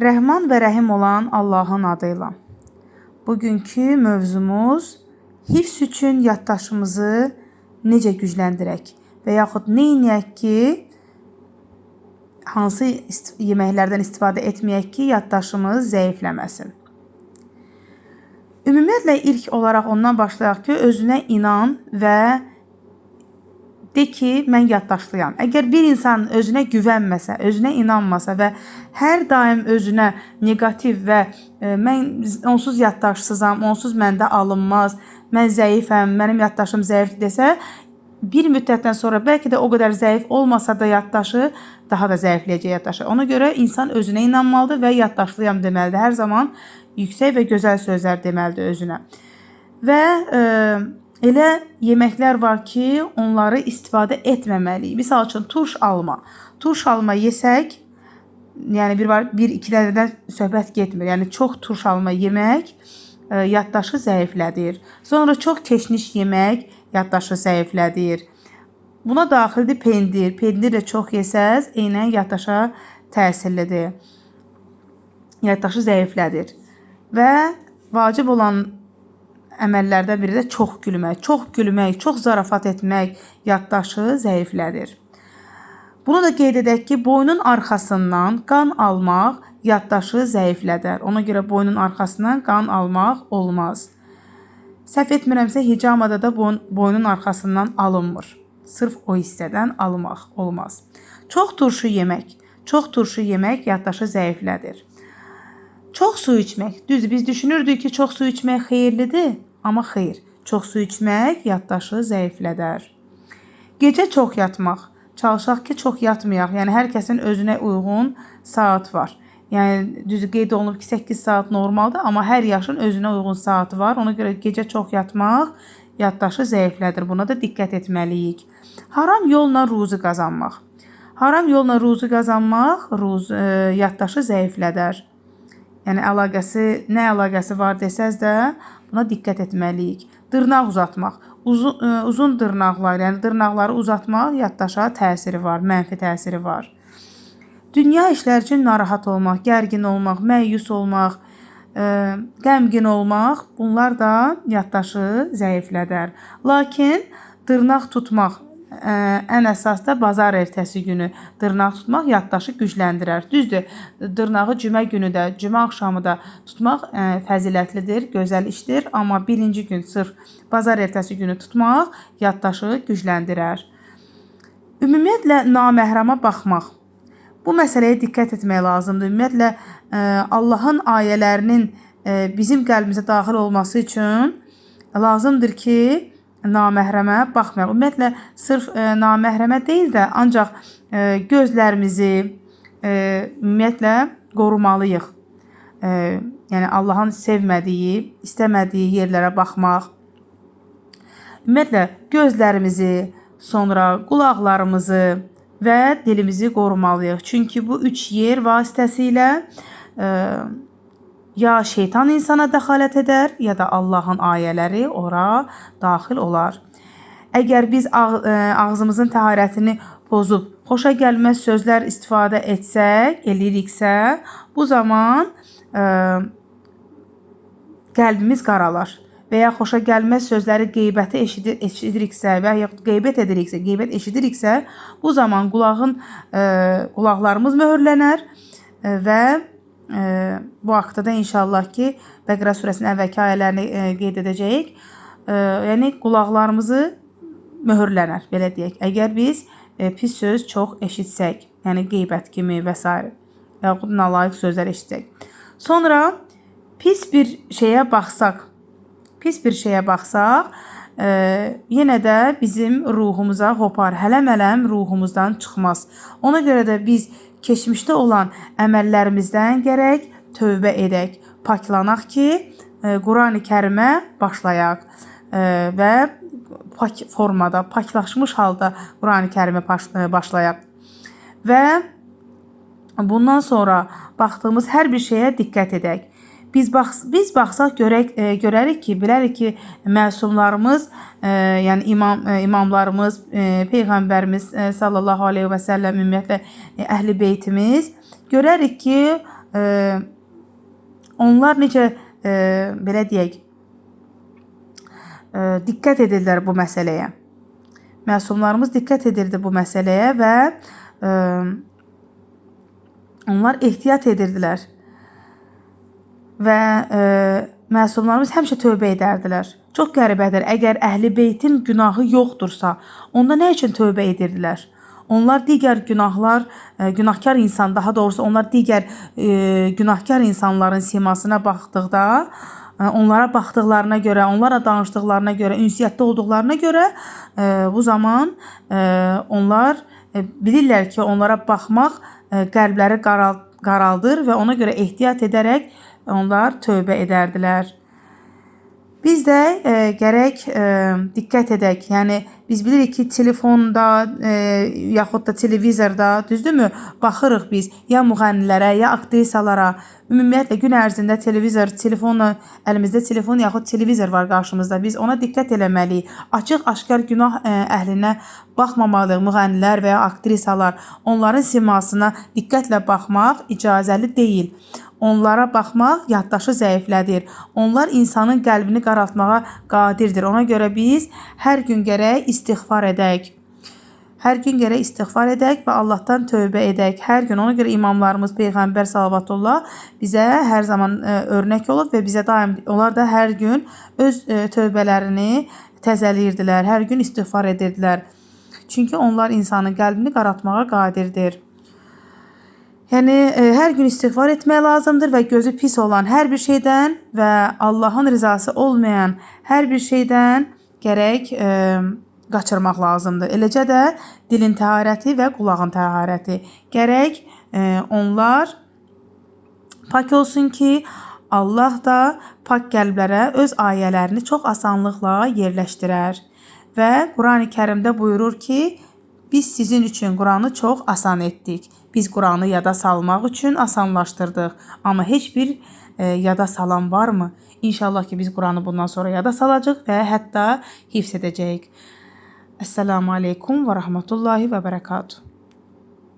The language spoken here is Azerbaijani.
Rəhman və Rəhim olan Allahın adıyla. Bugünkü mövzumuz hifz üçün yaddaşımızı necə gücləndirək və yaxud nə edək ki, hansı yeməklərdən istifadə etməyək ki, yaddaşımız zəifləməsin. Ümumiyyətlə ilk olaraq ondan başlayaq ki, özünə inan və de ki, mən yaddaşlıyam. Əgər bir insan özünə güvənməsə, özünə inanmasa və hər daim özünə negativ və mən onsuz yaddaşsızam, onsuz məndə alınmaz, mən zəifəm, mənim yaddaşım zəif desə, bir müddətdən sonra bəlkə də o qədər zəif olmasa da yaddaşı daha da zəifləyəcək yaddaşı. Ona görə insan özünə inanmalıdır və yaddaşlıyam deməlidir. Hər zaman yüksək və gözəl sözlər deməlidir özünə. Və elə yeməklər var ki, onları istifadə etməməliyik. Misal üçün, turş alma. Turş alma yesək, yəni bir-ikilərdən söhbət getmir. Yəni, çox turş alma yemək yaddaşı zəiflədir. Sonra çox keşniş yemək yaddaşı zəiflədir. Buna daxildir pendir. Pendir də çox yesəz, eynən yaddaşa təsirlidir. Yaddaşı zəiflədir. Və vacib olan əməllərdən biri də çox gülmək. Çox gülmək, çox zarafat etmək yaddaşı zəiflədir. Bunu da qeyd edək ki, boynun arxasından qan almaq yaddaşı zəiflədər. Ona görə boynun arxasından qan almaq olmaz. Səhv etmirəmsə, hicamada da boynun arxasından alınmır. Sırf o hissədən almaq olmaz. Çox turşu yemək. Çox turşu yemək yaddaşı zəiflədir. Çox su içmək. Düzdür, biz düşünürdük ki, çox su içmək xeyirlidir, amma xeyr. Çox su içmək yaddaşı zəiflədər. Gecə çox yatmaq. Çalışaq ki, çox yatmayaq. Yəni, hər kəsin özünə uyğun saat var. Yəni, düzdür, qeyd olunub ki, 8 saat normaldır, amma hər yaşın özünə uyğun saatı var. Ona görə gecə çox yatmaq yaddaşı zəiflədir. Buna da diqqət etməliyik. Haram yolla ruzu qazanmaq. Haram yolla ruzu qazanmaq yaddaşı zəiflədər. Yəni, nə əlaqəsi var desəz də buna diqqət etməliyik. Dırnaq uzatmaq. Uzun dırnaqlar, yəni dırnaqları uzatmaq yaddaşa təsiri var, mənfi təsiri var. Dünya işlər üçün narahat olmaq, gərgin olmaq, məyus olmaq, qəmgin olmaq, bunlar da yaddaşı zəiflədər. Lakin dırnaq tutmaq, ən əsas da bazar ertəsi günü dırnaq tutmaq yaddaşı gücləndirər. Düzdür, dırnağı cümə günü də, cümə axşamı da tutmaq fəzilətlidir, gözəl işdir. Amma birinci gün sırf bazar ertəsi günü tutmaq yaddaşı gücləndirər. Ümumiyyətlə, naməhrəmə baxmaq. Bu məsələyə diqqət etmək lazımdır. Ümumiyyətlə, Allahın ayələrinin bizim qəlbimizə daxil olması üçün lazımdır ki, naməhrəmə baxmayaq. Ümumiyyətlə, sırf naməhrəmə deyil də, ancaq gözlərimizi ümumiyyətlə qorumalıyıq. Yəni, Allahın sevmədiyi, istəmədiyi yerlərə baxmaq. Ümumiyyətlə, gözlərimizi, sonra qulaqlarımızı və dilimizi qorumalıyıq. Çünki bu üç yer vasitəsilə ya şeytan insana dəxalət edər, ya da Allahın ayələri ora daxil olar. Əgər biz ağzımızın təharətini pozub, xoşa gəlməz sözlər istifadə eləyiriksə, bu zaman qəlbimiz qaralar. Və ya xoşa gəlməz sözləri qeybəti eşidiriksə və ya qeybət eşidiriksə, bu zaman qulaqlarımız möhürlənər və bu haqda da inşallah ki, Bəqərə surəsinin əvvəlki ayələrini qeyd edəcəyik. Yəni, qulaqlarımızı möhürlənər, belə deyək. Əgər biz pis söz çox eşitsək, yəni qeybət kimi və s. və yaxud nalayiq sözlər eşitsək. Sonra pis bir şeyə baxsaq, yenə də bizim ruhumuza hopar, hələm-hələm ruhumuzdan çıxmaz. Ona görə də biz keçmişdə olan əməllərimizdən gərək tövbə edək, paklanaq ki, Qurani Kərimə başlayaq və pak formada, paklaşmış halda Qurani Kərimə başlayaq. Və bundan sonra baxdığımız hər bir şeyə diqqət edək. Biz baxsaq görərik ki, bilərik ki, məsumlarımız, yəni imamlarımız, Peyğəmbərimiz sallallahu aleyhi və səlləm, ümumiyyətlə əhl-i beytimiz, görərik ki, onlar necə belə deyək, diqqət edirlər bu məsələyə. Məsumlarımız diqqət edirdi bu məsələyə və onlar ehtiyat edirdilər. Və məsumlarımız həmişə tövbə edərdilər. Çox qəribədir. Əgər Əhl-i Beytin günahı yoxdursa, onda nə üçün tövbə edirdilər? Onlar digər günahlar, günahkar insan, daha doğrusu onlar digər günahkar insanların simasına baxdıqda, onlara baxdıqlarına görə, onlara danışdıqlarına görə, ünsiyyətdə olduqlarına görə bu zaman onlar bilirlər ki, onlara baxmaq qəlbləri qaraldır və ona görə ehtiyat edərək onlar tövbə edərdilər. Biz də gərək diqqət edək. Yəni biz bilirik ki, telefonda yaxud da televizorda, düzdürmü? Baxırıq biz ya müğənnilərə, ya aktrisalara. Ümumiyyətlə gün ərzində televizor, telefonla əlimizdə telefon yaxud televizor var qarşımızda. Biz ona diqqət eləməliyik. Açıq-aşkar günah əhlinə baxmamalıyıq, müğənnilər və ya aktrisalar. Onların simasına diqqətlə baxmaq icazəli deyil. Onlara baxmaq yaddaşı zəiflədir. Onlar insanın qəlbini qaraltmağa qadirdir. Ona görə biz hər gün gərək istiğfar edək. Hər gün gərək istiğfar edək və Allahdan tövbə edək. Hər gün. Ona görə imamlarımız, Peyğəmbər sallallahu bizə hər zaman örnək olub və bizə daim, onlar da hər gün öz tövbələrini təzəliyirdilər. Hər gün istiğfar edirdilər. Çünki onlar insanın qəlbini qaraltmağa qadirdir. Yəni hər gün istiğfar etmək lazımdır və gözü pis olan hər bir şeydən və Allahın rızası olmayan hər bir şeydən gərək qaçırmaq lazımdır. Eləcə də dilin təharəti və qulağın təharəti. Gərək onlar pak olsun ki, Allah da pak qəlblərə öz ayələrini çox asanlıqla yerləşdirər. Və Qurani Kərimdə buyurur ki, biz sizin üçün Quranı çox asan etdik. Biz Quranı yada salmaq üçün asanlaşdırdıq. Amma heç bir yada salan varmı? İnşallah ki, biz Quranı bundan sonra yada salacaq və hətta hifz edəcəyik. Esselamu aleykum və rahmetullahi və bərəkatuhu.